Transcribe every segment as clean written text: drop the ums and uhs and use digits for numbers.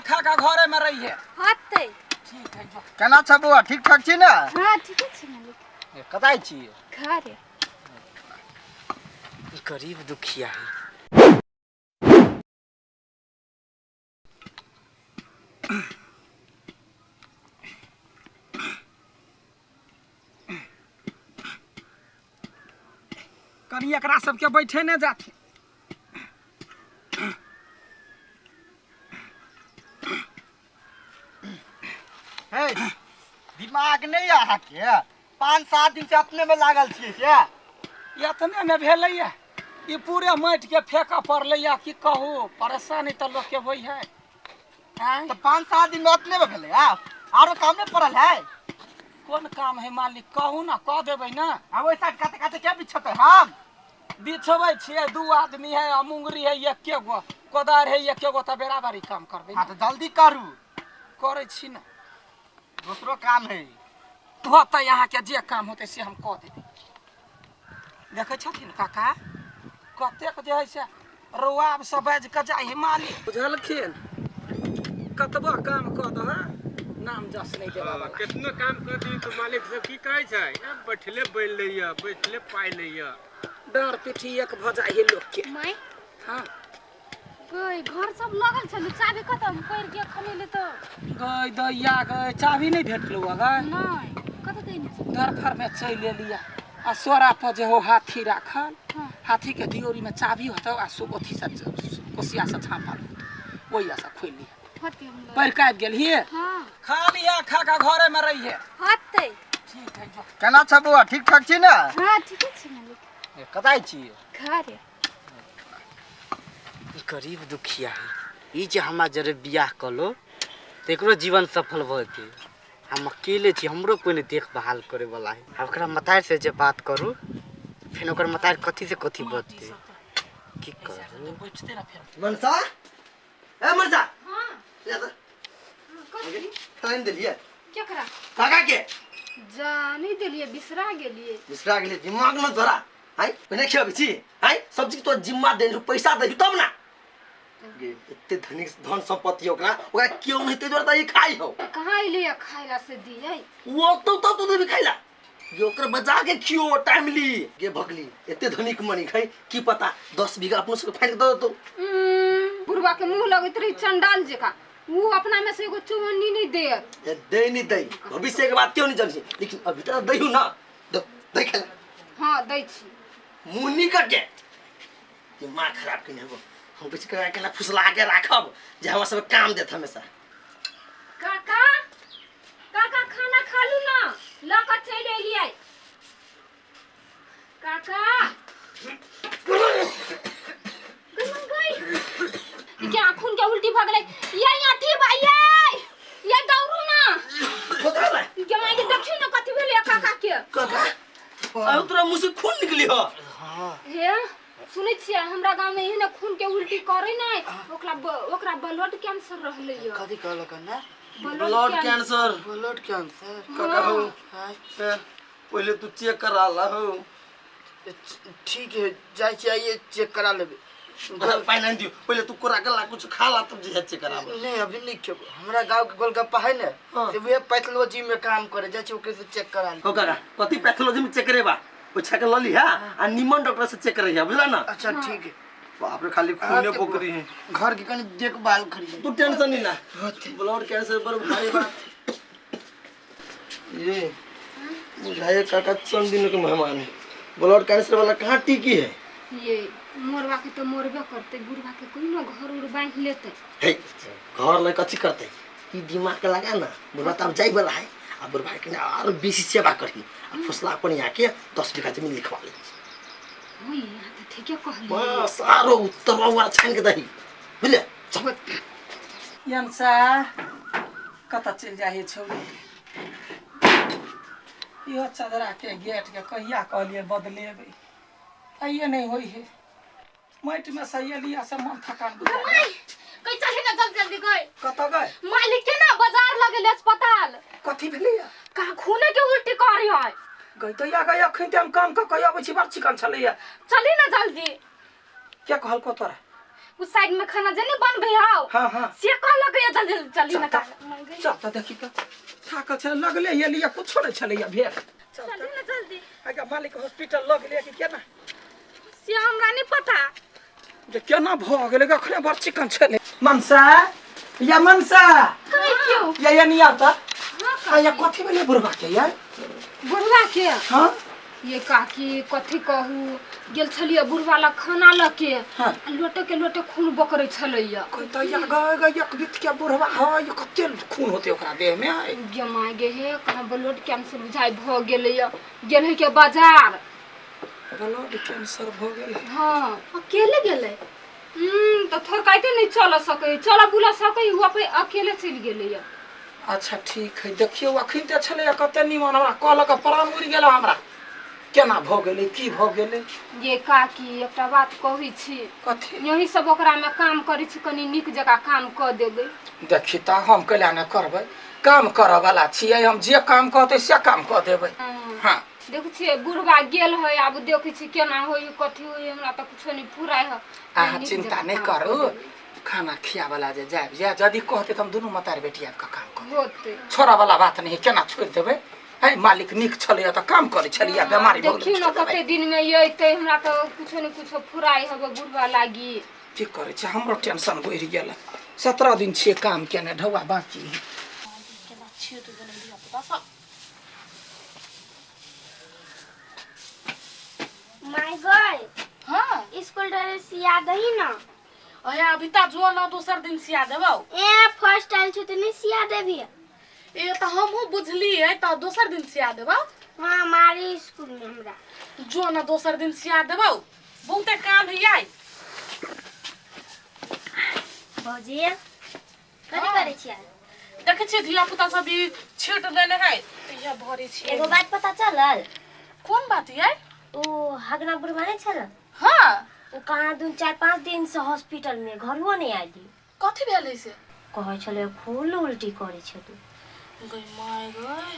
खा का घरे में रही है। हाते ठीक है जो केना छ बुआ ठीक ठाक छी ना? हां ठीक छै मालिक। ए कतै छी? घरे। गरीब दुखिया है। कनी एकरा सबके बैठे ने जाथे। हे दिमाग नहीं आहा के 5-7 दिन से अपने में लागल छी से इतने में भेलैया ई पूरे माटि के फेंका पड़लैया कि कहू परेशानी तो लोग के होई है। तो 5-7 दिन में अपने में भेले आरो काम नहीं पड़ल है। कौन काम है मालिक कहू ना कह देबै ना। अब ओइ साइड काटे काटे क्या बिछते हम बिछबै छियै 2 आदमी है आ मुंगरी है एके गो कोदार है एके गो त बराबरी काम करबै। हां तो जल्दी करू करै छी ना दूसरो काम है होतै यहाँ के जे काम होतै से हम कह देबै। देखै छथिन काका कतेक जे है से रुआब से बाज के जाइ है मालिक बुझलखिन कतबो काम कह दह नाम जस नहीं देबा वाला। कितना काम कर दी तो मालिक से की कहै छै बैठले बैल लैया बैठले पाइ लैया डार पिठी एक भ जाइ है लोग के। माय हां गई घर सब लागल छल चाबी खत्म कर के खनेले तो गई दैया गई चाबी नहीं भेटलो गई नहीं कत देनी छै घर फर में चल लिया आ सोरा पर जे हो हाथी राखल हाथी के दियोरी में चाबी होता आ सुबोथी से कोसिया से छापल ओइया से खोल लिया होते हम पैर काट गेल ही। हां खा लिया खा का घरे में रही है। हाते ठीक है जो केना छ बुआ ठीक ठाक छी ना? हां ठीक छै मालिक। ए कतै छी? घरे। गरीब दुखिया है ई जे हमरा जरे बियाह कलो तेकरो जीवन सफल भते हम अकेले छी हमरो कोई नहीं देखभाल करे वाला है। अब ओकरा मतार से जे बात करू फिर ओकर मतार कथी से कथी बतते की करू बैठते ना फिर मनसा ए मनसा हां ले तो कथी खान देलिए क्या करा काका के जानी देलिए बिसरा गेलिए दूसरा के लिए दिमाग में धरा हाय मैंने क्या बिची हाय सब्जी तो जिम्मा दे पैसा दे तब ना इतने धनी धन संपत्ति ओकरा क्यों नहीं ते जोरता ये खाई हो कहां लिए खाइला से दिए वो तो भी खाइला ये ओकर बजा के खियो टाइमली के भगली इतने धनिक मनी खाई की पता 10 बीघा अपन से फाड़ दो तो बुढ़वा के मुंह लगत रही चंडाल जेका वो अपना में से एगो चुवन्नी नहीं दे नहीं दे भविष्य के बात क्यों नहीं जानी लेकिन अभी तो दही ना दे खा हां दै छी मुन्नी करके दिमाग खराब कने हो हम कुछ करा के फुसला के राखब जे हमरा सब काम देत हमेशा। काका काका खाना खा लू ना लका चल एलिए काका गई क्या खून के उल्टी भाग गई ये अथिबा ये दौड़ू ना खोदा के माई के देखियो ना कथि भेले काका के काका आ तोरा मुंह से खून निकली हो। हां हे सुनै छियै हमरा गांव में एहने खून के उल्टी करे नै ओकरा ब्लड कैंसर रहले य कथि कहल कन्ना ब्लड कैंसर काका हो हां पहले तू चेक करा ला हो। ठीक है जाई चाहिए चेक करा लेबे पाई नहीं दियो पहले तू कोरा गला कुछ खा ला तब जे चेक करा नहीं अभी नहीं क्यों हमरा गांव के गोलगप्पा है ना से वे पैथोलॉजी में काम करे जाई छै ओकरे से चेक करा ले। हो काका कथि पैथोलॉजी में चेक करेबा ओ छक लली है आ निमन डॉक्टर से चेक करिया बुझला ना। अच्छा ठीक है बाप रे खाली खूने पोकरी है घर के कनी देखभाल करिए तू टेंशन नहीं ना ब्लड कैंसर पर भारी बात ये बुझाए काका चंद दिन के मेहमान है ब्लड कैंसर वाला कहां टिकी है ये मोरवा के तो मोरबे करते बुढ़वा के कोई ना घर उर बांध लेते हे घर ले कथि करते ई दिमाग के लगा ना बुढ़वा तब जाई वाला है अब बुढ़वा के और बेसी सेवा करी आ फसला अपन यहाँ के 10 बीघा जमीन लिखवा ले ओए यहाँ तो ठीके कहली बस सारो उत्तरवा छान के दही बुझले यमसा कत चल जाए छौरी यो चदरा के गेट के कहिया कहलिए बदलेबे आइए नहीं होई है माटी में सहेलिया से मन थकान बुझाई कई चले ना जल्दी गए कत गए मालिक के ना बाजार लगले अस्पताल कथि भेलिया का खूने के उल्टी करी है गई तो या गई अखन ते हम काम क कहिया बछि बात चिकन छलैया चली ना जल्दी क्या कहल को तोरा उस साइड में खाना जने बन भई हां हां हां से कहल के जल्दी चली ना चल त देखि त थाकल छ लगले ये लिया कुछो नै छले या भेट चली ना जल्दी आगे मालिक हॉस्पिटल लगले कि केना से हमरा नहीं पता जे केना भ गेले गखने बर चिकन छले मनसा या मनसा क्यों या नहीं आता या कथि भेले बुढ़वा के यार बुढ़वा के हां ये काकी कथी कहू गेल छलिए बुढ़वा ला खाना लके हाँ। लोटे के लोटे खून बकरे छलैया कोई त या ग एक बीत के बुढ़वा ह ये कते खून होते ओकरा देह में जमा गे हे कहां ब्लड कैंसर बुझाई भ गेलैया गेल है के बाजार ब्लड कैंसर भ गेल हां अकेले गेलै तो थोर काइते नहीं चल सकै चला बुला सकै हुआ पे अकेले चल गेलैया अच्छा ठीक है देखियो अखिन त छले कते निमन हमरा कहलक प्राण उड़ गेल हमरा केना भ गेलै की भ गेलै ये काकी एकटा बात कहै छी कथि यही सब ओकरा में काम करै छी कनी निक जगह काम क देबै देखि त हम कला न करबै काम करऽ वाला छियै हम जे काम कहते से काम क देबै हां देखै छी बुढ़वा गेल है आब देखै छी केना होई कथि होई हमरा त कुछो नहीं फुराय है आहा चिंता नहीं करू खाना खिया वाला जे जाब जे यदि कहते त हम दुनू मतार बेटिया का काम कर होते छोरा वाला बात नहीं केना छोड़ देबै है मालिक निक छलिया त काम करे छलिया बीमारी भ देखियो न कते दिन में येते हमरा त कुछो नहीं कुछो फुराय हबे बुढ़वा लागी की करे छ हमरो टेंशन बढ़ि गेल 17 दिन छे काम केने ढौआ बाकी माय गॉड हाँ स्कूल ड्रेस याद है ना अहे अभी ता जो ना दूसर दिन सिया देबौ ए फर्स्ट टाइम छ त नहीं सिया देबी ए त हमहु बुझली है त दूसर दिन सिया देबौ हां हमारे स्कूल में हमरा जो ना दूसर दिन सिया देबौ बहुते काम है आई भौजी कथि करे छियै देखे छी धिया पुता सब भी छीट देने है तैया भरे छी एगो बात पता चलल कौन बात है ओ हगना बुढ़वा नहीं छल हां ओ कहां 2-4-5 दिन से हॉस्पिटल में घरवो नहीं आइली कथि भेलै से कहै छले खून उल्टी करे छ तू गई माय गई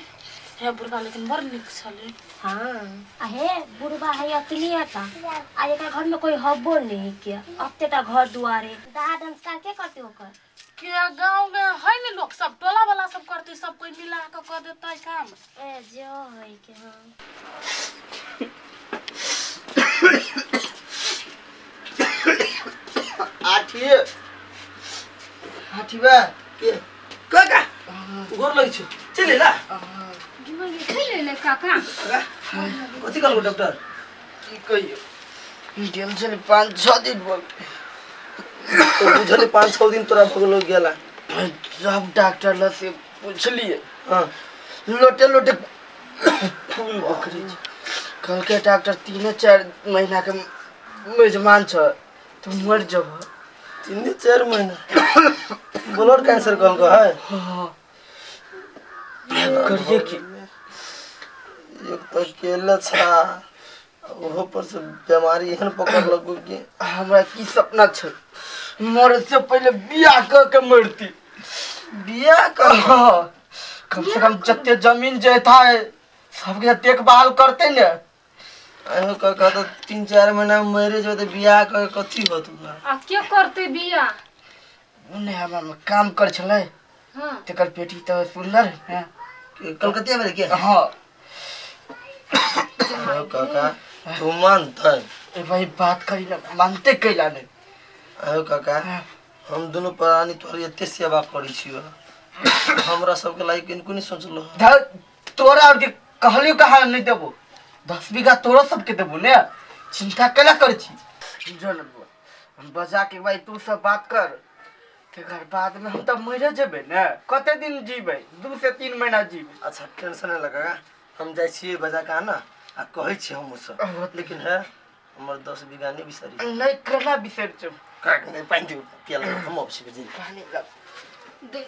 हे बुढ़वा लेकिन बड़ निक छले हां अहे बुढ़वा है अतली था आ एका घर में कोई हब्बो नहीं के अत्तेटा घर दुआरे दादा संस्कार के करते ओकर के गांव में है ने लोग सब टोला वाला सब करते सब कोई मिला के कर देता है काम ए जो है के हां आठीबा के काका गोर लग छ चले ला जुमाई खेले ले काका कथि कहलको डॉक्टर की कहियो टेंशन 5-6 दिन भ तो बुझले 5-6 दिन तोरा भगलो गेला जब डॉक्टर ल से पूछलिए हां लोटे लोटे खून बकरी कल के डॉक्टर 3-4 महीना के मेजमान छ तुम मर जब 3-4 महीना ब्लड कैंसर कहल को है हां करिए की एक तो केला छा ओहो पर से बीमारी एहन पकड़ लगो कि हमरा की सपना छ मरे से पहले बियाह क के मरती बियाह कर कम से कम जत्ते जमीन जे था सबके देखभाल करते ने अहो काका तो 3-4 महीना में मैरिज होते बियाह कर कथि होत आ के करते बिया उन्हें हम काम कर छले हां तेकर बेटी तो सुंदर है कलकत्ता में के हां अहो काका तू मानता ए भाई बात करी ना मानते कैला नहीं अहो काका हम दोनों प्राणी तोर एते सेवा करी छियो हमरा सब के लायक इनको नहीं सोचलो तोरा और कहलियो कहा नहीं देबो 10 बीघा तोरो सबके देबो ने चिंता कैला कर छी जन हम बजा के भाई तू सब बात कर तेकर बाद में हम त मर जेबे ने कते दिन जीबे 2 से 3 महीना जीबे अच्छा टेंशन नहीं लगा हम जाय छिए बजा का ना आ कहै छी हम सब लेकिन है हमर 10 बीघा नहीं बिसरी नहीं करना बिसर छ काक नहीं पाइन दियो केला हम ऑफिस में जी दे